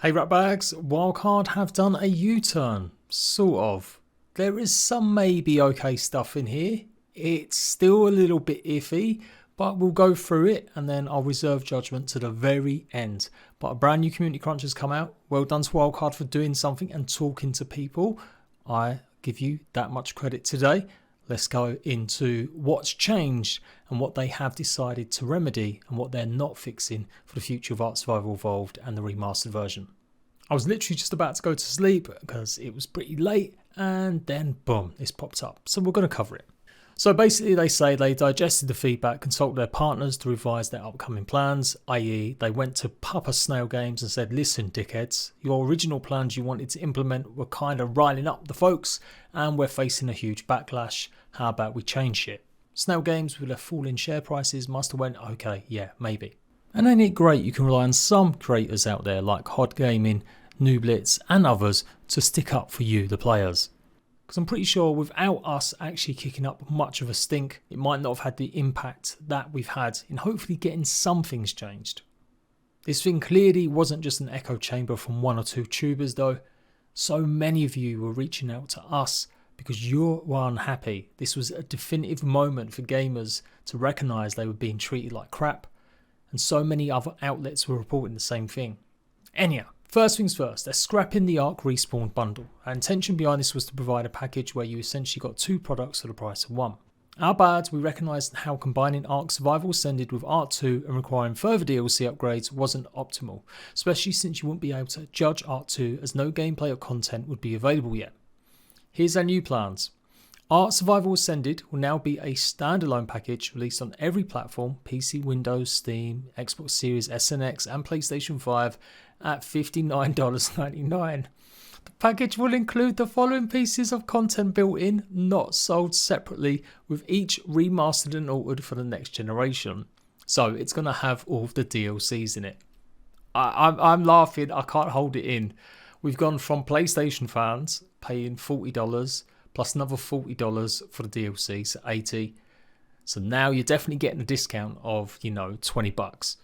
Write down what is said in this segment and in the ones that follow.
Hey ratbags, Wildcard have done a U-turn, sort of. There is some maybe okay stuff in here. It's still a little bit iffy, but we'll go through it and then I'll reserve judgment to the very end. But a brand new community crunch has come out. Well done to Wildcard for doing something and talking to people. I give you that much credit today. Let's go into what's changed and what they have decided to remedy and what they're not fixing for the future of Ark Survival Evolved and the remastered version. I was literally just about to go to sleep because it was pretty late and then boom, this popped up. So we're going to cover it. So basically they say they digested the feedback, consulted their partners to revise their upcoming plans, i.e. they went to Papa Snail Games and said, listen dickheads, your original plans you wanted to implement were kind of riling up the folks and we're facing a huge backlash. How about we change shit? Snail Games with their falling share prices must have went, okay, yeah, maybe. And ain't it great you can rely on some creators out there like Hod Gaming, Nooblitz and others to stick up for you, the players. Because I'm pretty sure without us actually kicking up much of a stink, it might not have had the impact that we've had in hopefully getting some things changed. This thing clearly wasn't just an echo chamber from one or two tubers though. So many of you were reaching out to us because you were unhappy. This was a definitive moment for gamers to recognise they were being treated like crap. And so many other outlets were reporting the same thing. Anyhow, first things first, they're scrapping the ARK Respawn bundle. Our intention behind this was to provide a package where you essentially got two products for the price of one. Our bad, we recognised how combining ARK Survival Ascended with ARK 2 and requiring further DLC upgrades wasn't optimal, especially since you wouldn't be able to judge ARK 2 as no gameplay or content would be available yet. Here's our new plans. ARK Survival Ascended will now be a standalone package released on every platform, PC, Windows, Steam, Xbox Series S and X and PlayStation 5 at $59.99. The package will include the following pieces of content built in, not sold separately, with each remastered and altered for the next generation. So it's going to have all of the DLCs in it. I'm laughing, I can't hold it in. We've gone from PlayStation fans paying $40 plus another $40 for the DLC, so $80. So now you're definitely getting a discount of, $20.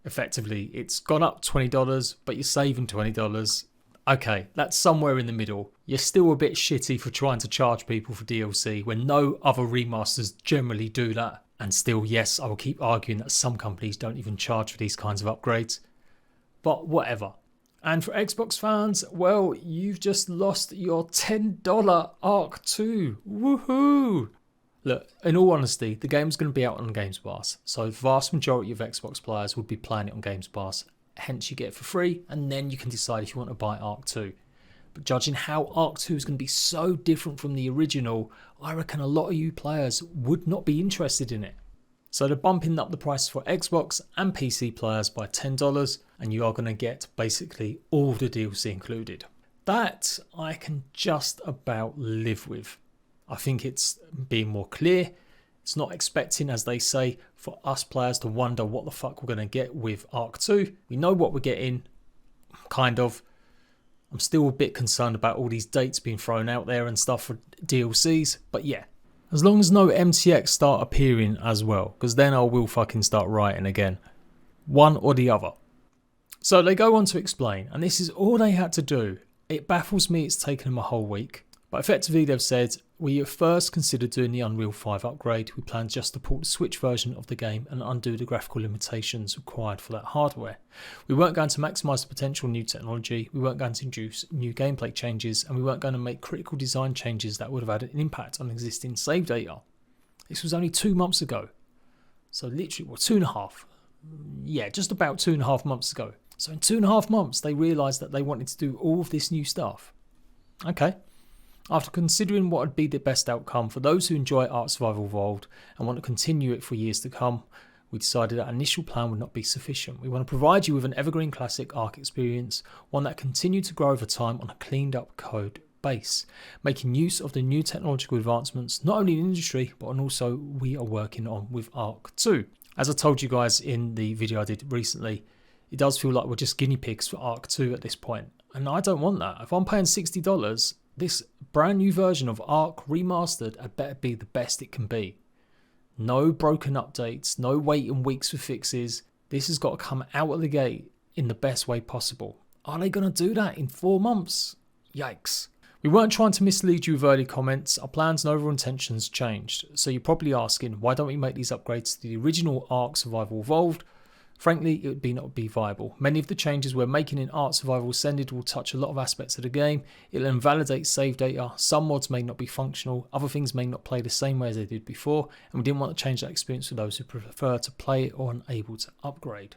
Effectively, it's gone up $20, but you're saving $20. Okay, that's somewhere in the middle. You're still a bit shitty for trying to charge people for DLC when no other remasters generally do that. And still, yes, I will keep arguing that some companies don't even charge for these kinds of upgrades. But whatever. And for Xbox fans, well, you've just lost your $10 ARK 2. Woohoo! Look, in all honesty, the game's going to be out on Games Pass, so the vast majority of Xbox players would be playing it on Games Pass. Hence, you get it for free, and then you can decide if you want to buy ARK 2. But judging how ARK 2 is going to be so different from the original, I reckon a lot of you players would not be interested in it. So they're bumping up the price for Xbox and PC players by $10, and you are going to get basically all the DLC included. That I can just about live with. I think it's being more clear. It's not expecting, as they say, for us players to wonder what the fuck we're going to get with ARK 2. We know what we're getting, kind of. I'm still a bit concerned about all these dates being thrown out there and stuff for DLCs, but yeah. As long as no MTX start appearing as well, because then I will fucking start writing again. One or the other. So they go on to explain, and this is all they had to do. It baffles me it's taken them a whole week. But effectively they've said, we at first considered doing the Unreal 5 upgrade. We planned just to port the Switch version of the game and undo the graphical limitations required for that hardware. We weren't going to maximise the potential new technology, we weren't going to introduce new gameplay changes, and we weren't going to make critical design changes that would have had an impact on existing save data. This was only 2 months ago. So literally, 2.5. Yeah, just about 2.5 months ago. So in 2.5 months, they realised that they wanted to do all of this new stuff. Okay. After considering what would be the best outcome for those who enjoy Ark Survival Evolved and want to continue it for years to come, we decided that our initial plan would not be sufficient. We want to provide you with an evergreen classic Ark experience, one that continued to grow over time on a cleaned up code base, making use of the new technological advancements not only in the industry but also we are working on with ARK 2. As I told you guys in the video I did recently, it does feel like we're just guinea pigs for ARK 2 at this point, and I don't want that. If I'm paying $60, this brand new version of ARK remastered had better be the best it can be. No broken updates, no waiting weeks for fixes. This has got to come out of the gate in the best way possible. Are they going to do that in 4 months? Yikes. We weren't trying to mislead you with early comments. Our plans and overall intentions changed. So you're probably asking, why don't we make these upgrades to the original ARK Survival Evolved? Frankly, it would not be viable. Many of the changes we're making in ARK Survival Ascended will touch a lot of aspects of the game. It'll invalidate save data. Some mods may not be functional. Other things may not play the same way as they did before. And we didn't want to change that experience for those who prefer to play it or are unable to upgrade.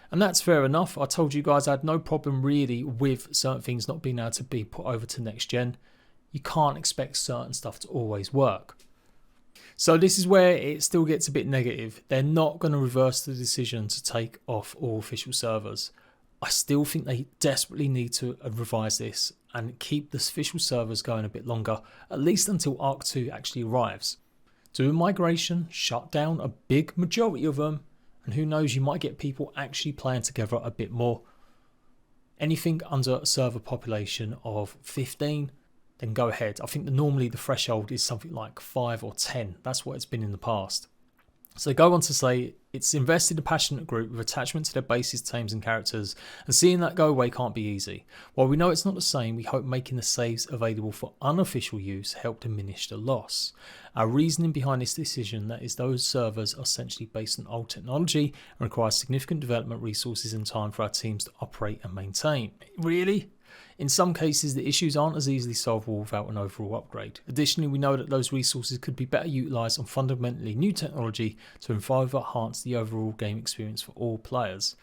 And that's fair enough. I told you guys I had no problem really with certain things not being able to be put over to next gen. You can't expect certain stuff to always work. So this is where it still gets a bit negative. They're not going to reverse the decision to take off all official servers. I still think they desperately need to revise this and keep the official servers going a bit longer, at least until ARK 2 actually arrives. Do a migration, shut down a big majority of them, and who knows, you might get people actually playing together a bit more. Anything under a server population of 15, then go ahead. I think normally the threshold is something like 5 or 10. That's what it's been in the past. So they go on to say, it's invested a passionate group with attachment to their bases, teams and characters, and seeing that go away can't be easy. While we know it's not the same, we hope making the saves available for unofficial use help diminish the loss. Our reasoning behind this decision that is those servers are essentially based on old technology and require significant development resources and time for our teams to operate and maintain. Really? In some cases, the issues aren't as easily solvable without an overall upgrade. Additionally, we know that those resources could be better utilised on fundamentally new technology to further enhance the overall game experience for all players.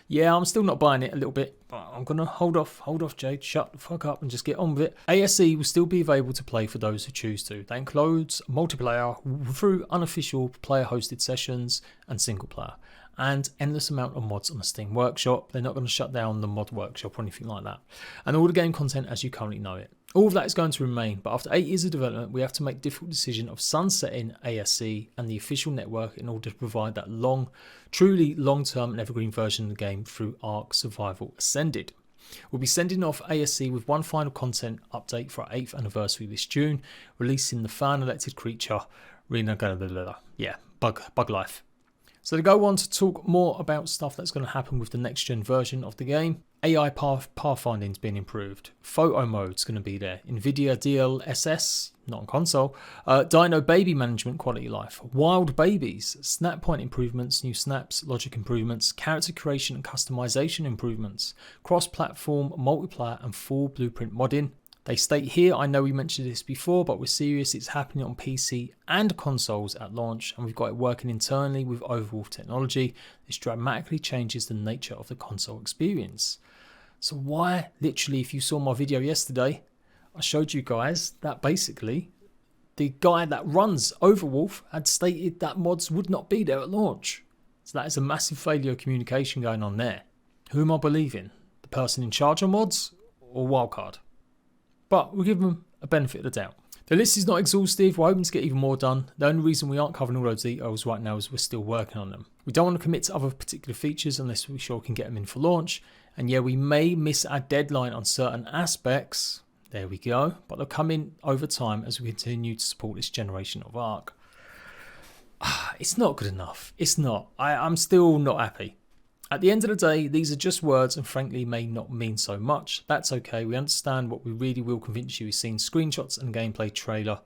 Yeah, I'm still not buying it a little bit, but I'm going to hold off, Jade, shut the fuck up and just get on with it. ASE will still be available to play for those who choose to. That includes multiplayer through unofficial player-hosted sessions and single player, and endless amount of mods on the Steam Workshop. They're not going to shut down the mod workshop or anything like that. And all the game content as you currently know it. All of that is going to remain, but after 8 years of development, we have to make the difficult decision of sunsetting ASE and the official network in order to provide that truly long-term and evergreen version of the game through ARK Survival Ascended. We'll be sending off ASE with one final content update for our 8th anniversary this June, releasing the fan-elected creature, Bug Life. So to go on to talk more about stuff that's going to happen with the next gen version of the game, AI pathfinding is being improved, photo mode's going to be there, NVIDIA DLSS, not on console, Dino baby management quality life, wild babies, snap point improvements, new snaps, logic improvements, character creation and customization improvements, cross-platform, multiplayer and full blueprint modding. They state here, I know we mentioned this before, but we're serious, it's happening on PC and consoles at launch, and we've got it working internally with overall technology. This dramatically changes the nature of the console experience. So why, literally, if you saw my video yesterday, I showed you guys that basically the guy that runs Overwolf had stated that mods would not be there at launch. So that is a massive failure of communication going on there. Who am I believing? The person in charge of mods or Wildcard? But we'll give them a benefit of the doubt. The list is not exhaustive, we're hoping to get even more done. The only reason we aren't covering all those details right now is we're still working on them. We don't want to commit to other particular features unless we're sure we can get them in for launch. And yeah, we may miss our deadline on certain aspects. There we go. But they'll come in over time as we continue to support this generation of ARK. It's not good enough. It's not. I'm still not happy. At the end of the day, these are just words and frankly may not mean so much. That's okay, we understand. What we really will convince you is seeing screenshots and gameplay trailer.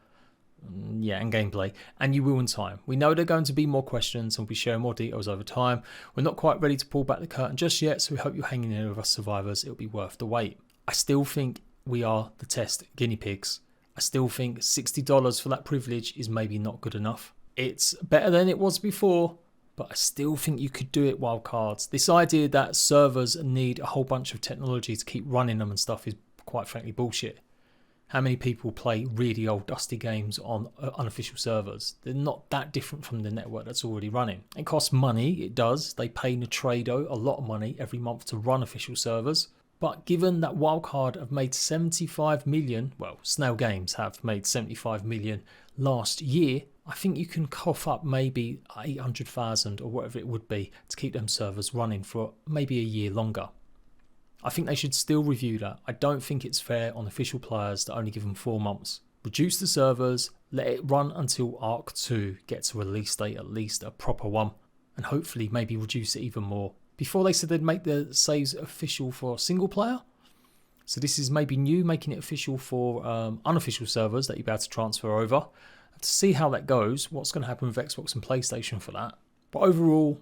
And gameplay, and you will in time. We know there are going to be more questions and we'll be sharing more details over time. We're not quite ready to pull back the curtain just yet, so we hope you're hanging in with us survivors. It'll be worth the wait. I still think we are the test guinea pigs. I still think $60 for that privilege is maybe not good enough. It's better than it was before, but I still think you could do it wildcards. This idea that servers need a whole bunch of technology to keep running them and stuff is quite frankly bullshit. How many people play really old dusty games on unofficial servers? They're not that different from the network that's already running. It costs money, it does. They pay Nitrado a lot of money every month to run official servers. But given that Wildcard have made 75 million, well, Snail Games have made 75 million last year, I think you can cough up maybe 800,000 or whatever it would be to keep them servers running for maybe a year longer. I think they should still review that. I don't think it's fair on official players to only give them 4 months. Reduce the servers, let it run until ARK 2 gets a release date, at least a proper one, and hopefully maybe reduce it even more. Before they said they'd make the saves official for single player. So this is maybe new, making it official for unofficial servers that you'll be able to transfer over. To see how that goes, what's going to happen with Xbox and PlayStation for that. But overall,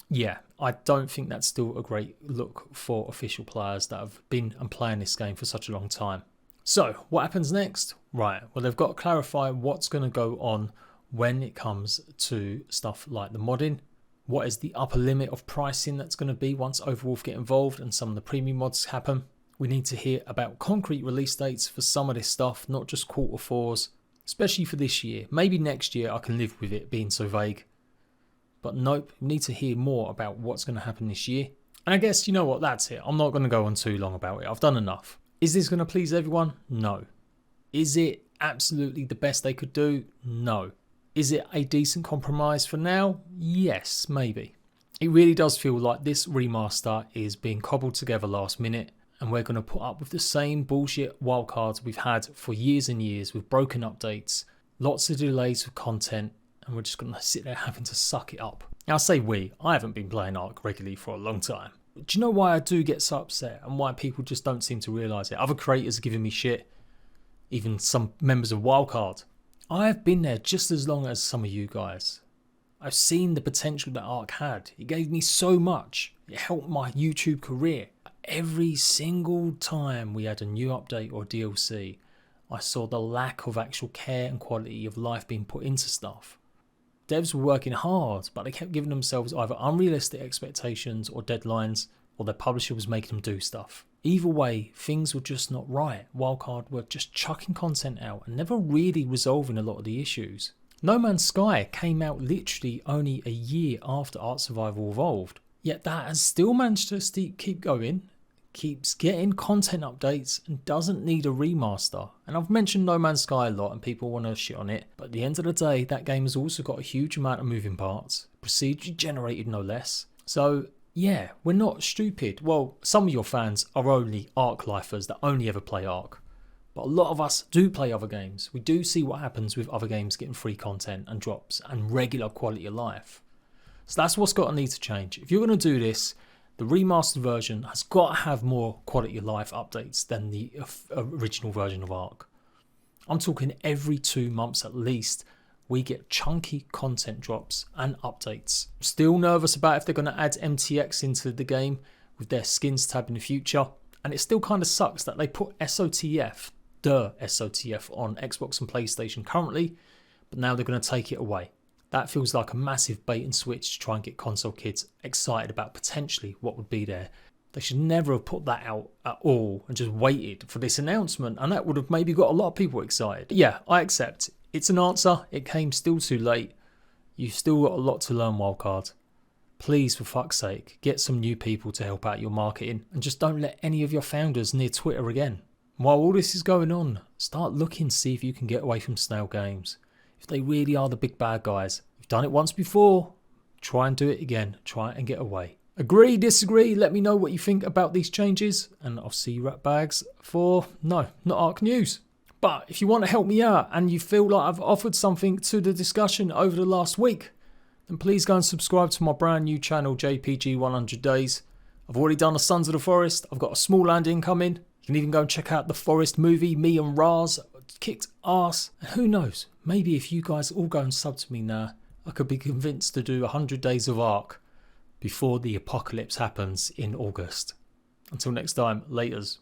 yeah, I don't think that's still a great look for official players that have been and playing this game for such a long time. So what happens next? Right, well, they've got to clarify what's going to go on when it comes to stuff like the modding. What is the upper limit of pricing that's going to be once Overwolf get involved and some of the premium mods happen? We need to hear about concrete release dates for some of this stuff, not just quarter fours, especially for this year. Maybe next year I can live with it being so vague. But nope, we need to hear more about what's going to happen this year. And I guess, you know what, that's it. I'm not going to go on too long about it. I've done enough. Is this going to please everyone? No. Is it absolutely the best they could do? No. Is it a decent compromise for now? Yes, maybe. It really does feel like this remaster is being cobbled together last minute, and we're going to put up with the same bullshit wildcards we've had for years and years with broken updates, lots of delays for content, and we're just going to sit there having to suck it up. Now I say we, I haven't been playing ARK regularly for a long time. Do you know why I do get so upset and why people just don't seem to realise it? Other creators are giving me shit, even some members of Wildcard. I've been there just as long as some of you guys. I've seen the potential that ARK had. It gave me so much. It helped my YouTube career. Every single time we had a new update or DLC, I saw the lack of actual care and quality of life being put into stuff. Devs were working hard, but they kept giving themselves either unrealistic expectations or deadlines, or their publisher was making them do stuff. Either way, things were just not right. Wildcard were just chucking content out and never really resolving a lot of the issues. No Man's Sky came out literally only a year after Ark Survival Evolved, yet that has still managed to keep going, keeps getting content updates and doesn't need a remaster. And I've mentioned No Man's Sky a lot and people want to shit on it, but at the end of the day, that game has also got a huge amount of moving parts, procedurally generated no less. So yeah, we're not stupid. Well, some of your fans are only ARK lifers that only ever play ARK, but a lot of us do play other games. We do see what happens with other games getting free content and drops and regular quality of life. So that's what's got to need to change. If you're going to do this, the remastered version has got to have more quality of life updates than the original version of ARK. I'm talking every 2 months at least, we get chunky content drops and updates. Still nervous about if they're going to add MTX into the game with their skins tab in the future. And it still kind of sucks that they put SOTF, the SOTF, on Xbox and PlayStation currently, but now they're going to take it away. That feels like a massive bait and switch to try and get console kids excited about potentially what would be there. They should never have put that out at all and just waited for this announcement, and that would have maybe got a lot of people excited. Yeah, I accept. It's an answer. It came still too late. You've still got a lot to learn, Wildcard. Please, for fuck's sake, get some new people to help out your marketing and just don't let any of your founders near Twitter again. While all this is going on, start looking to see if you can get away from Snail Games. If they really are the big bad guys, you've done it once before, try and do it again. Try and get away. Agree, disagree, let me know what you think about these changes, and I'll see you ratbags for, no, not ARK News. But if you want to help me out and you feel like I've offered something to the discussion over the last week, then please go and subscribe to my brand new channel, JPG 100 Days. I've already done a Sons of the Forest, I've got a small land incoming. You can even go and check out the Forest movie, me and Raz kicked ass. And who knows, maybe if you guys all go and sub to me now, I could be convinced to do 100 days of ARK before the apocalypse happens in August. Until next time, laters.